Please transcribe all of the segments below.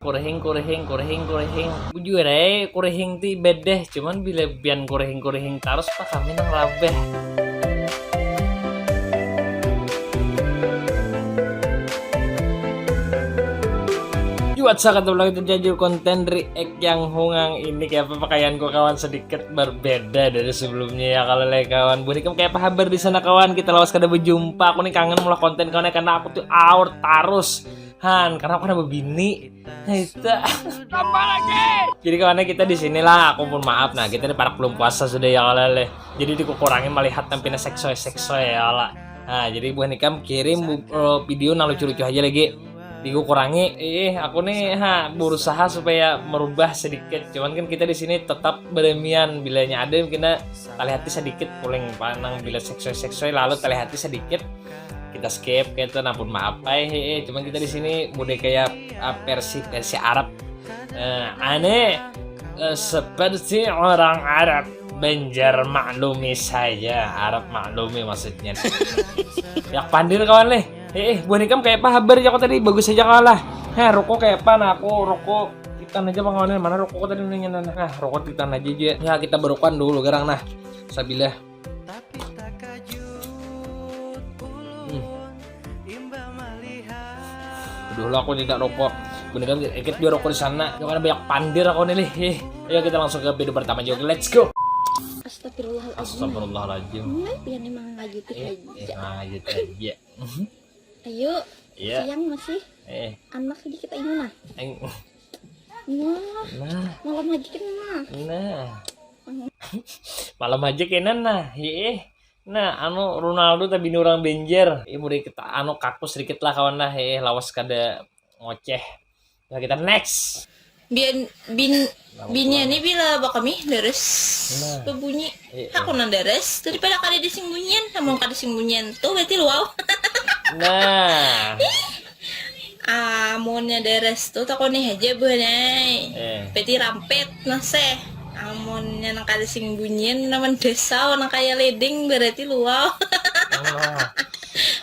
Kurehing. Bujur kurehing ti bedeh, cuman bila bian kurehing terus pak kami nang rabeh. What's up, ketemu lagi terjadi konten react yang hungang ini. Kayak pakaianku kawan sedikit berbeda dari sebelumnya ya. Kalau kawan bunikam kayak apa kabar di sana kawan? Kita lawas kada berjumpa. Aku nih kangen mulai konten kawan karena aku tuh out terus karena aku ada begini. Itu apa lagi? Jadi kawannya kita di sini lah. Aku pun maaf nah kita ini para belum puasa sudah ya kalau jadi dikurangi melihat tampilnya seksoy ya lah. Nah jadi bunikam kirim video nah lucu-lucu aja lagi. Dikurangi aku nih berusaha supaya merubah sedikit, cuman kan kita di sini tetap beremian bilanya ada kita tali hati sedikit puling panang bila seksual lalu tali hati sedikit kita skip kayak itu nampun maaf cuman kita di sini mudah kayak versi Arab aneh seperti orang Arab Banjar maklumi saja, Arab maklumi maksudnya. Ya pandir kawan leh. Bunikam kayak apa kabar ya kok tadi bagus aja kalah. Rokok kayak apa? Nah aku rokok titan aja bang kawan. Mana rokok tadi nanya rokok titan aja aja. Ya kita berukan dulu gerang nah. Sabilah. Dulu aku tidak rokok. Bunikam ikut biar rokok di sana. Jangan banyak pandir aku nih. Ayo kita langsung ke video pertama juga. Let's go. Astagfirullahaladzim. Biar emang ngajutin aja. Ayo, iya. Siang masih. Anak sedikit ayo nah. Malam aja kan nah. Malam aja kenan nah. Nah, Ronaldo tapi orang Banjar. Mulai kita kaku sedikit lah kawan lah. Lawas kada ngoceh. Nah, kita next. Binnya ini bila bakami deres berbunyi aku nang deres daripada kada disembunyian namun kada disembunyian tuh berarti luau amunnya deres tuh tako nih aja bunai berarti rampet nase amunnya nang kada disembunyian naman desa nang kaya leding berarti luau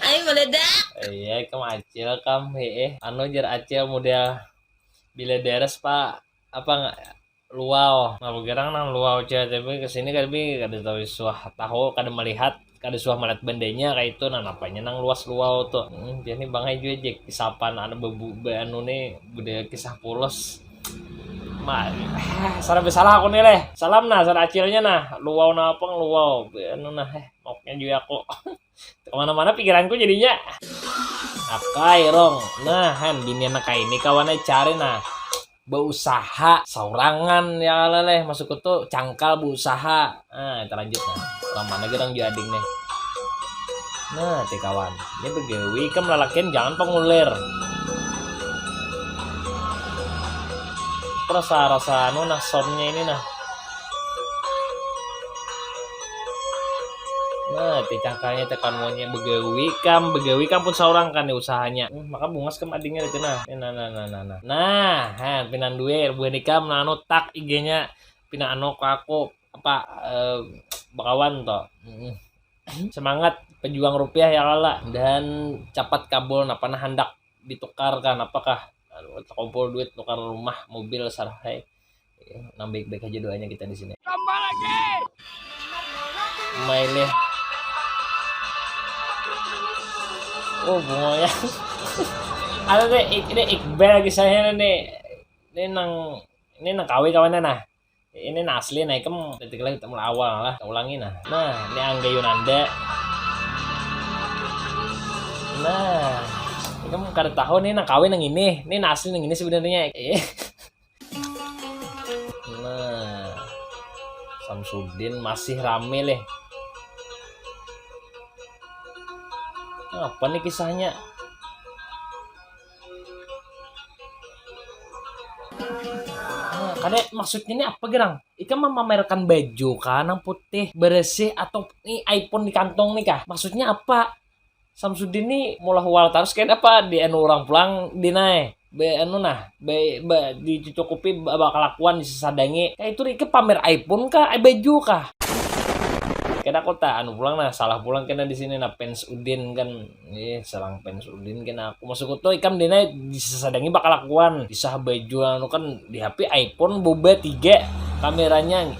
ayo meledak iya kamu acil jar acil model bila deres pak apa nggak luau nah bergerang nang luau aja tapi kesini kada tahu suah tahu kada melihat kada suah melihat bandanya kayak itu nah napanya nang luas luau tuh jadi bangai juga jek kisapan ada bebu nih budaya kisah polos salah bersalah aku nih leh salam nah salah acilnya nah luau napang luau nah maunya juga aku kemana-mana pikiranku jadinya akai rong nah bini anak ini kawannya cari nah berusaha saurangan ya leleh masuk ke tuh cangkal berusaha kita lanjut nah mana gerang jading nih nah kawan ini begawi kan melalakin jangan pengulir rasa nah somnya ini nah cangkalnya tekan maunya begawi kam pun seorang kan usahanya maka bungas kam adingnya itu nah pinan duwe bunikam nano tak IG-nya pina aku apa bakawan toh semangat pejuang rupiah ya kala dan cepat kabul napa nah hendak ditukarkan apakah kumpul duit tukar rumah mobil sarhai nambah baik aja doanya kita di sini tambah lagi mailnya bunga ya ada deh ini Iqbal lagi saya nih ini nang kawi kawannya nah ini asli nah ikem detik lagi kita mulai awal lah kita ulangi nah ini Angga Yunanda nah ikem kada tahu nih nang kawi nang ini asli nang ini sebenarnya Samsudin masih rame leh apa nih kisahnya kadang maksudnya ini apa gerang ikan memamerkan baju kan yang putih bersih atau nih iPhone di kantong nih kah maksudnya apa Samsudin nih mulai wal terus kayak apa di orang pulang dinai dicukupi bakal lakuan disesadangi kayak itu pamer iPhone kah baju kah kena aku tak anu pulang nah salah pulang kena di sini nah fans Udin kan serang fans Udin kena aku masuk tuh ikam dina disadangi bakal lakuan bisa baju anu kan di HP iPhone boba 3 kameranya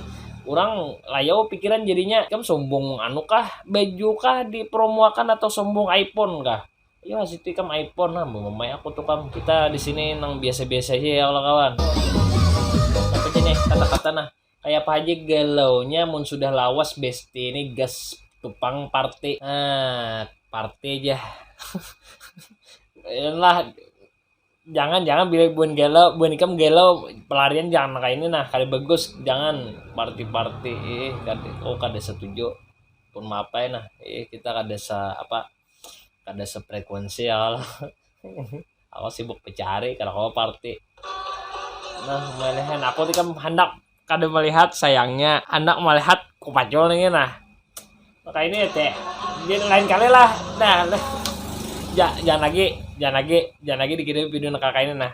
orang layau pikiran jadinya ikam sombong anu kah baju kah dipromoakan atau sombong iPhone kah ya situ ikam iPhone nah mamai aku tuh kam kita di sini nang biasa-biasa aja ya kawan apa sih nih kata-kata nah kayak apa aja galaunya mun sudah lawas besti ini gas tupang party party aja lah jangan bila buan galau buan ikam galau pelarian jangan kayak ini nah kali bagus jangan party kada setuju pun apa ya nah kita kada sefrekuensi ya aku sibuk pencari kalau kau party nah melehan aku tikam hendak kada melihat sayangnya anak melihat kupacol nih nah maka ini teh jadi lain kali lah nah jangan lagi dikirim video kakak ini nah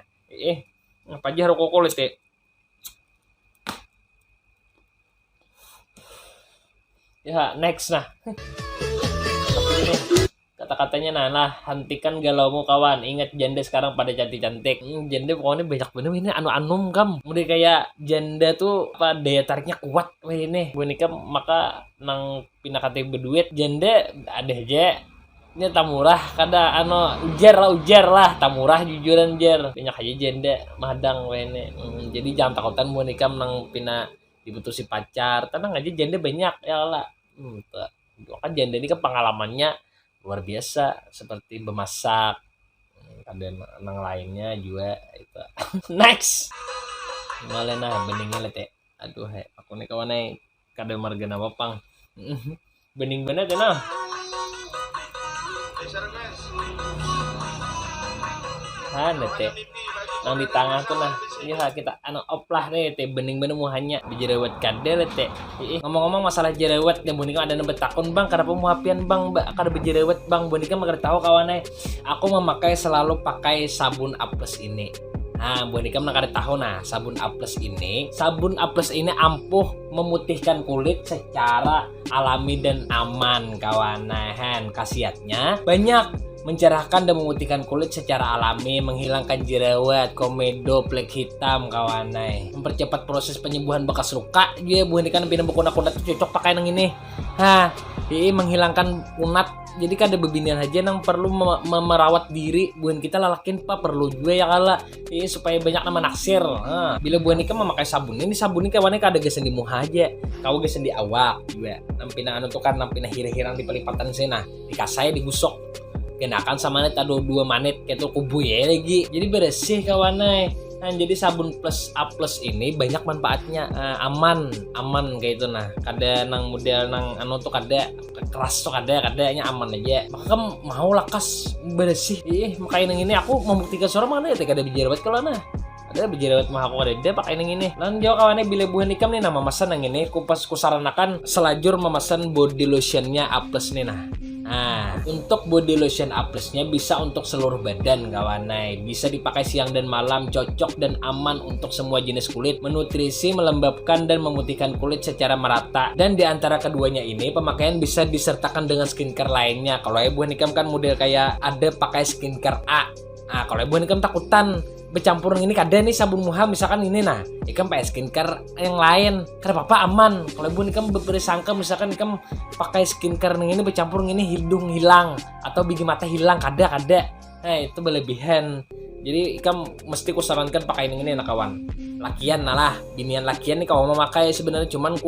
apa aja harus kokol teh ya next nah kata-katanya nah hentikan galaumu kawan ingat janda sekarang pada cantik-cantik janda pokoknya banyak bener ini anu-anum kam udah kayak janda tuh apa daya tariknya kuat ini boneka maka nang pinakate berduit janda ada aja ini tamurah kada ujar lah tamurah jujuran jar banyak aja janda madang ini jadi jangan takutan boneka nang pina diputusi pacar tenang aja janda banyak ya lah kan janda ini kan pengalamannya luar biasa seperti memasak ada nang lainnya juga itu next malah nah beningnya teh aduh aku nih kawan kada margana pang bening bener kena teh nang di tengah tuh nah iya kita oplah nih teh bening muhanya berjerawat kadel teh ngomong-ngomong masalah jerawat dan bonika ada nembet takun bang kada pemuapian bang kada berjerawat bang bonika mah kada tahu kawannya aku memakai selalu pakai sabun A+ ini nah bonika mah kada tahu nah sabun A+ ini ampuh memutihkan kulit secara alami dan aman kawanan khasiatnya banyak mencerahkan dan memutihkan kulit secara alami, menghilangkan jerawat, komedo, flek hitam kawanai, mempercepat proses penyembuhan bekas luka. Dia bukan ikan pindah kunat tuh cocok pakai yang ini. Menghilangkan kunat. Jadi kan ada bebinian aja yang perlu merawat diri. Bukan kita lalakin pak perlu juga ya kala. Supaya banyak nama naksir. Bila bukan ikan memakai sabun ini kawanai kada gesen di muha aja. Kau gesen di awak juga. Nampina anu tuh kan nampina hirang di pelipatan sana. Dikasaya digusok. Kenakan sama net ada 2 menit ketu kubu ya lagi jadi bersih kawanai nah jadi sabun A+ ini banyak manfaatnya aman kayak itu nah kada nang model nang anu tuh kada keras tuh kadanya aman aja maka mau lakas bersih makanya nang ini aku membuktikan suara mana ya kada berjerawat kalau nah ada berjerawat mah aku ada pakai yang ini lan jauh kawannya bila buah nikam nih nama memesan yang ini kusaranakan selajur memesan body lotionnya A+ nih nah untuk body lotion A+ nya bisa untuk seluruh badan kawanai bisa dipakai siang dan malam cocok dan aman untuk semua jenis kulit menutrisi melembabkan dan memutihkan kulit secara merata dan diantara keduanya ini pemakaian bisa disertakan dengan skincare lainnya kalau buah nikam kan model kayak ada pakai skincare A kalau buah nikam takutan bercampur ini kada nih sabun muha misalkan ini nah ikam pakai skincare yang lain kada apa-apa aman kalau ibu ikam bersangka misalkan ikam pakai skincare ini bercampur ini hidung hilang atau biji mata hilang kada itu berlebihan jadi ikam mesti kusarankan pakai ini nah kawan lakian nah lah binian lakian nih kalau mau memakai sebenarnya cuman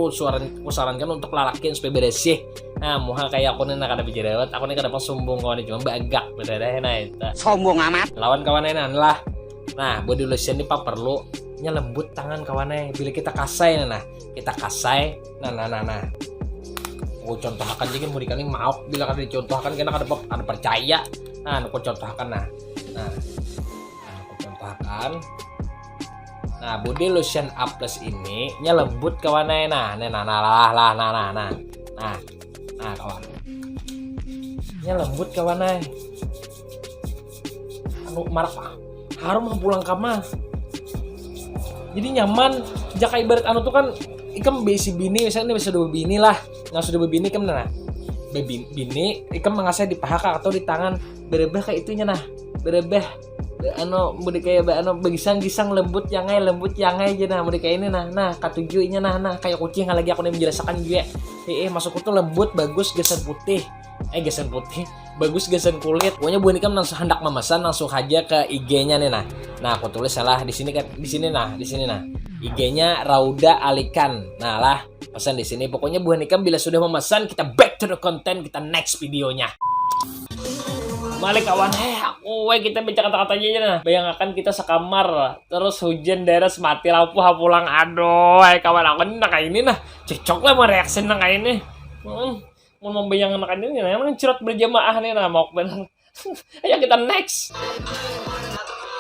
kusarankan untuk lalakian supaya bersih nah muha kayak aku nih kada berjerawat aku nih kada sombong kawan cuma bagak bener nah itu sombong amat lawan kawan lah. Nah, body lotion ini pak perlu lembut tangan kawannya. Bila kita kasai nah. Aku contohkan jadi mau dikali mau bila kada dicontohkan kena kada percaya. Nah, aku contohkan nah. Aku contohkan. Nah, body lotion A+ ini lembut kawannya nah. Nah, kawan. Lembut kawannya. Marah harum pulang kamar jadi nyaman jaka ibarat anu tuh kan ikam besi bini misalnya bisa dua bini lah, nggak sudah bini ikam nah, bini ikam mengasah di paha atau di tangan, berebeh kayak itunya nah, berebeh mudi kayak begisang-gisang lembut yang aja nah, mudi kayak ini nah katujuinya nah kayak kucing lagi aku nih menjelaskan juga. Masukku tuh lembut bagus gesan putih bagus gesan kulit. Pokoknya Bu Nikam langsung hendak memesan langsung aja ke IG-nya nih nah aku tulis salah di sini kan, di sini nah IG-nya Rauda Alikan. Nah lah pesan di sini. Pokoknya Bu Nikam bila sudah memesan kita back to the content, kita next videonya. Balik kawan, kita bicara kata-katanya aja nah. Bayangkan kita sekamar, terus hujan deras mati lampu pulang. Aduh, kawan aku nah kayak ini nah. Cocok lah mau reaksi nah kayak ini. Mau membayangkan kayak ini nah, emang curhat berjamaah nih nah mau benar. Ayo kita next.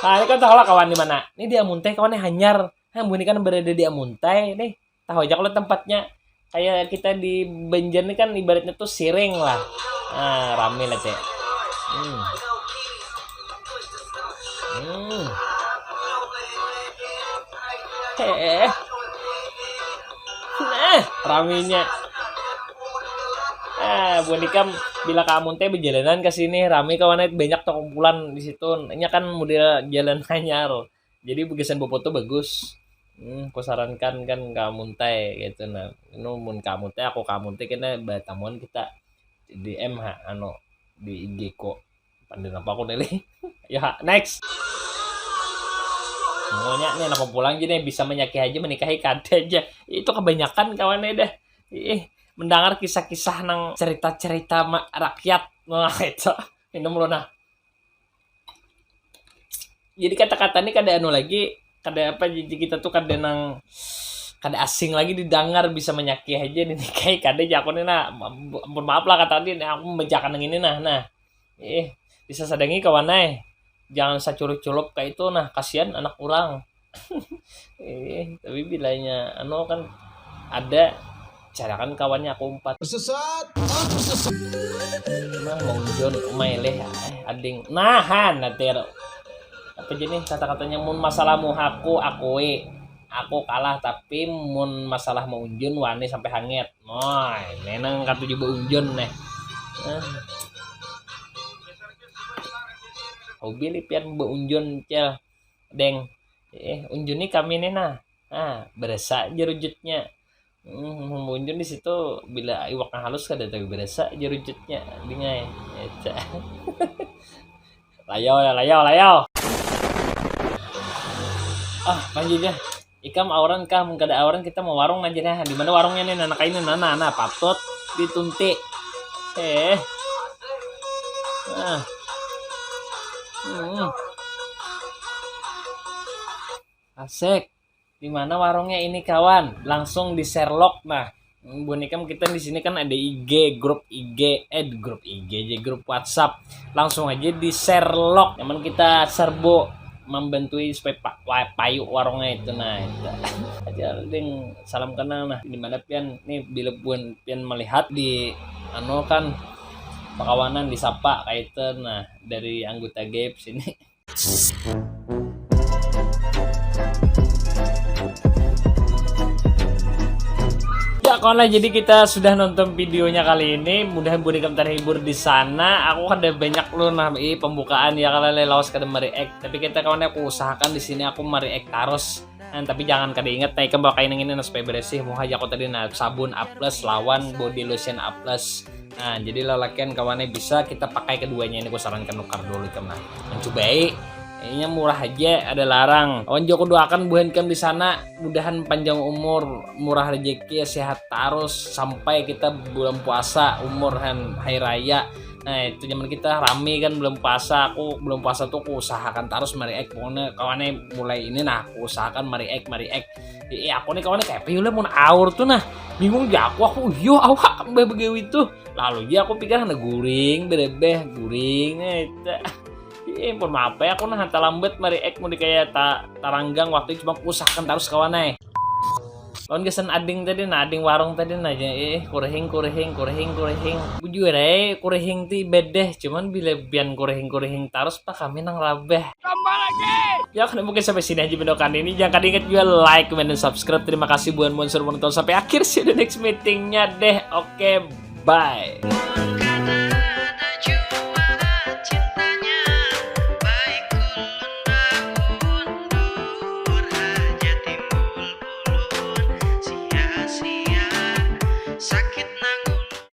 Nah, ini kan tahu lah kawan di mana. Ini di Amuntai kawannya Hanyar. Bu ini kan berada di Amuntai nih. Tahu aja kalau tempatnya kayak kita di Banjar nih kan ibaratnya tuh siring lah. Nah, rame lah cek. Nah, ramenya. Bu Nikam bila kamu teh berjalanan ke sini rame kawan, banyak tuh kumpulan di situ. Ini kan model jalan Hanyar. Jadi begisan foto bagus. Aku sarankan kan kamu teh gitu nah. Mun kamu teh aku kamu teh kena batamuan kita DM di IG kok. Pandai apa aku nilai. Ya, next. Semuanya nih anak pulang jadi bisa menyakiti aja menikahi kada aja. Itu kebanyakan kawannya dah. Mendengar kisah-kisah nang cerita-cerita rakyat. Nah, itu. Minum lu nah. Jadi kata-kata ini kada lagi, kada apa jadi kita tuh kada asing lagi didengar bisa menyakiti aja dinikahi kada aja aku nih nah. Ampun maaf lah kata tadi aku membacakan yang ini nah. Bisa sadangi kawanai. Jangan sacurup-curup kayak itu nah, kasihan anak orang. Tapi bilanya kan ada carakan kawannya aku umpat. Sesat. Nah, mongjon maileh ading. Nahan natero. Apa jenis kata-katanya mun masalahmu aku kalah tapi mun masalah mau unjun wani sampai hanget. Nah, nenang katu juga unjun nih. Hobi lipian beunjun cel deng unjun nih kami nih nah berasa jerujutnya unjun di situ bila iwaknya halus kada tapi berasa jerujutnya dingai eta. layau lanjutnya ikam auran kah mun kada auran kita mau warung aja nah. Di mana warungnya nih anak ini nah patut ditunti asik. Di mana warungnya ini kawan? Langsung di Sherlock nah. Bu Nikam kita di sini kan ada grup WhatsApp. Langsung aja di Sherlock. Nyaman kita serbo membantui supaya payu warungnya itu nah. Itu. Aja ding salam kenal nah. Di mana pian nih bila pian melihat di kan pakawanan disapa kayak itu nah dari anggota GAP sini. Ya kawan lah, jadi kita sudah nonton videonya kali ini. Mudah-mudahan Bu Nikam terhibur di sana. Aku ada banyak loh nah pembukaan ya kalau lawas kada mereact. Tapi kita kawan aku usahakan di sini aku mereact terus. Tapi jangan kada inget nah ikan bawa kain ini supaya bersih. Mau aja aku tadi nah sabun A+ lawan body lotion A+. Nah, jadi lelakian kawannya bisa kita pakai keduanya ini. Gue sarankan nukar dulu ikan nah. Mencobai, ini murah aja, ada larang. Kawan Joko doakan Bu Nikam di sana, mudahan panjang umur, murah rezeki, sehat terus sampai kita bulan puasa, umur hari raya. Nah, itu zaman kita rame kan belum puasa. Aku belum puasa tuh aku usahakan terus mariek. Pokoknya kawannya mulai ini nah, aku usahakan mariek. Aku nih kawannya kayak pilih mau aur tuh nah. Bingung ya aku yo awak begitu itu. Lalu ya aku pikir ada guring, berebeh guring itu. Pun maaf ya aku nah hantar lambat mariek mau kayak taranggang waktu itu cuma usahakan terus kawannya. Lawan kesan ading tadi na ading warung tadi na aja kurehing bujur kurehing ti bedeh cuman bila bian kurehing terus pak kami nang rabeh tambah lagi ya kan mungkin sampai sini aja video kali ini jangan ingat juga like comment dan subscribe terima kasih buat sponsor menonton sampai akhir see you the next meetingnya deh oke bye